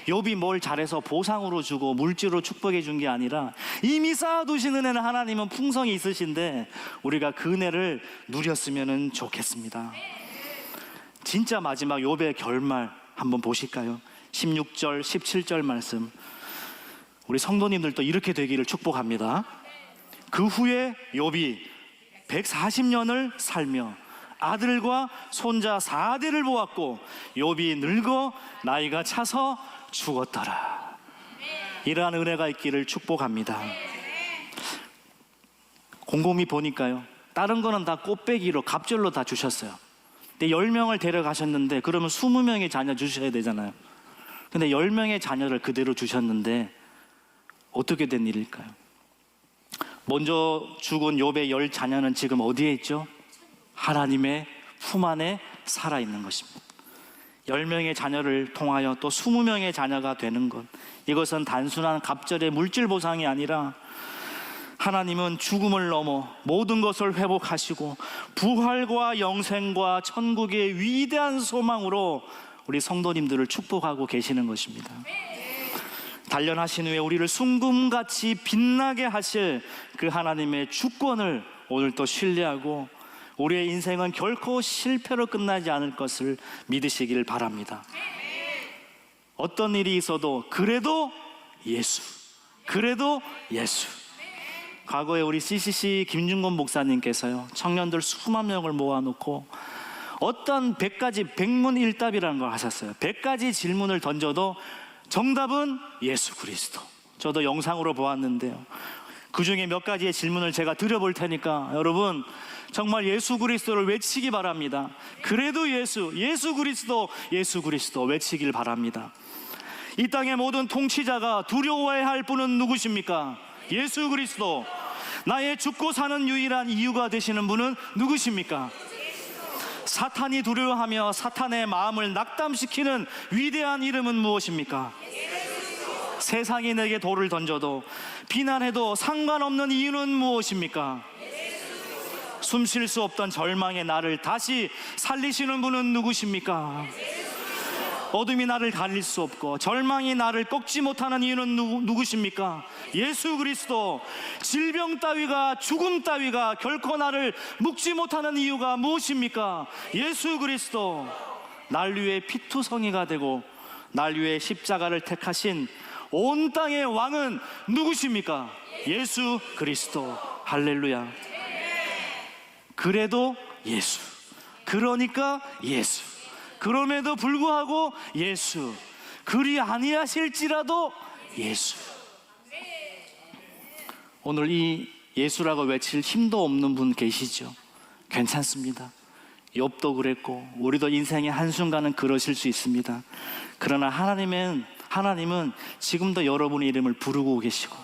욥이 뭘 잘해서 보상으로 주고 물질로 축복해 준 게 아니라 이미 쌓아두신 은혜는 하나님은 풍성이 있으신데 우리가 그 은혜를 누렸으면 좋겠습니다. 진짜 마지막 욥의 결말 한번 보실까요? 16절 17절 말씀, 우리 성도님들도 이렇게 되기를 축복합니다. 그 후에 욥이 140년을 살며 아들과 손자 4대를 보았고 욥이 늙어 나이가 차서 죽었더라. 이러한 은혜가 있기를 축복합니다. 곰곰이 보니까요, 다른 거는 다 꽃배기로 갑절로 다 주셨어요. 근데 10명을 데려가셨는데 그러면 20명의 자녀 주셔야 되잖아요. 근데 10명의 자녀를 그대로 주셨는데 어떻게 된 일일까요? 먼저 죽은 욥의 10자녀는 지금 어디에 있죠? 하나님의 품 안에 살아있는 것입니다. 10명의 자녀를 통하여 또 20명의 자녀가 되는 것, 이것은 단순한 갑절의 물질 보상이 아니라 하나님은 죽음을 넘어 모든 것을 회복하시고 부활과 영생과 천국의 위대한 소망으로 우리 성도님들을 축복하고 계시는 것입니다. 단련하신 후에 우리를 순금같이 빛나게 하실 그 하나님의 주권을 오늘 또 신뢰하고 우리의 인생은 결코 실패로 끝나지 않을 것을 믿으시길 바랍니다. 어떤 일이 있어도 그래도 예수, 그래도 예수. 과거에 우리 CCC 김준건 목사님께서요, 청년들 수만 명을 모아놓고 어떤 100가지 백문일답이라는 걸 하셨어요. 100가지 질문을 던져도 정답은 예수 그리스도. 저도 영상으로 보았는데요, 그 중에 몇 가지의 질문을 제가 드려볼 테니까 여러분 정말 예수 그리스도를 외치기 바랍니다. 그래도 예수, 예수 그리스도, 예수 그리스도 외치길 바랍니다. 이 땅의 모든 통치자가 두려워해야 할 분은 누구십니까? 예수 그리스도. 나의 죽고 사는 유일한 이유가 되시는 분은 누구십니까? 사탄이 두려워하며 사탄의 마음을 낙담시키는 위대한 이름은 무엇입니까? 세상이 내게 돌을 던져도 비난해도 상관없는 이유는 무엇입니까? 숨 쉴 수 없던 절망의 나를 다시 살리시는 분은 누구십니까? 어둠이 나를 가릴 수 없고 절망이 나를 꺾지 못하는 이유는 누구십니까? 예수 그리스도. 질병 따위가 죽음 따위가 결코 나를 묶지 못하는 이유가 무엇입니까? 예수 그리스도. 날 위해 피투성이가 되고 날 위해 십자가를 택하신 온 땅의 왕은 누구십니까? 예수 그리스도. 할렐루야. 그래도 예수, 그러니까 예수, 그럼에도 불구하고 예수, 그리 아니하실지라도 예수. 오늘 이 예수라고 외칠 힘도 없는 분 계시죠? 괜찮습니다. 욥도 그랬고 우리도 인생의 한순간은 그러실 수 있습니다. 그러나 하나님은 지금도 여러분의 이름을 부르고 계시고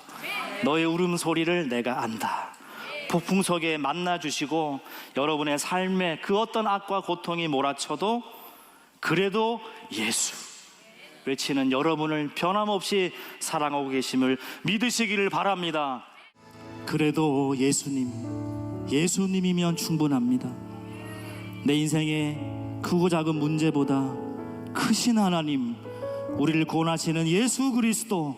너의 울음소리를 내가 안다. 폭풍 속에 만나주시고 여러분의 삶에 그 어떤 악과 고통이 몰아쳐도 그래도 예수, 외치는 여러분을 변함없이 사랑하고 계심을 믿으시기를 바랍니다. 그래도 예수님이면 충분합니다. 내 인생의 크고 작은 문제보다 크신 하나님, 우리를 구원하시는 예수 그리스도,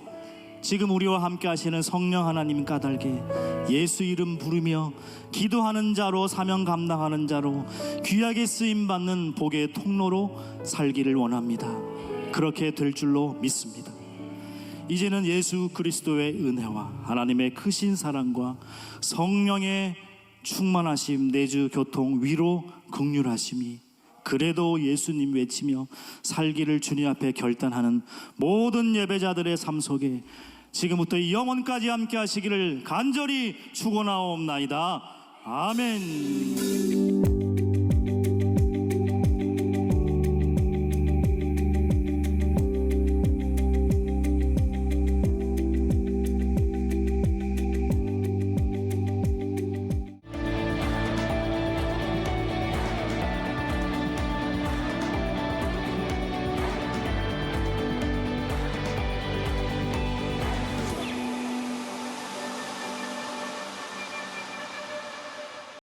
지금 우리와 함께 하시는 성령 하나님 까닭에 예수 이름 부르며 기도하는 자로, 사명 감당하는 자로, 귀하게 쓰임받는 복의 통로로 살기를 원합니다. 그렇게 될 줄로 믿습니다. 이제는 예수 그리스도의 은혜와 하나님의 크신 사랑과 성령의 충만하심, 내주 교통, 위로, 긍휼하심이, 그래도 예수님 외치며 살기를 주님 앞에 결단하는 모든 예배자들의 삶 속에 지금부터 영원까지 함께 하시기를 간절히 축원하옵나이다. 아멘.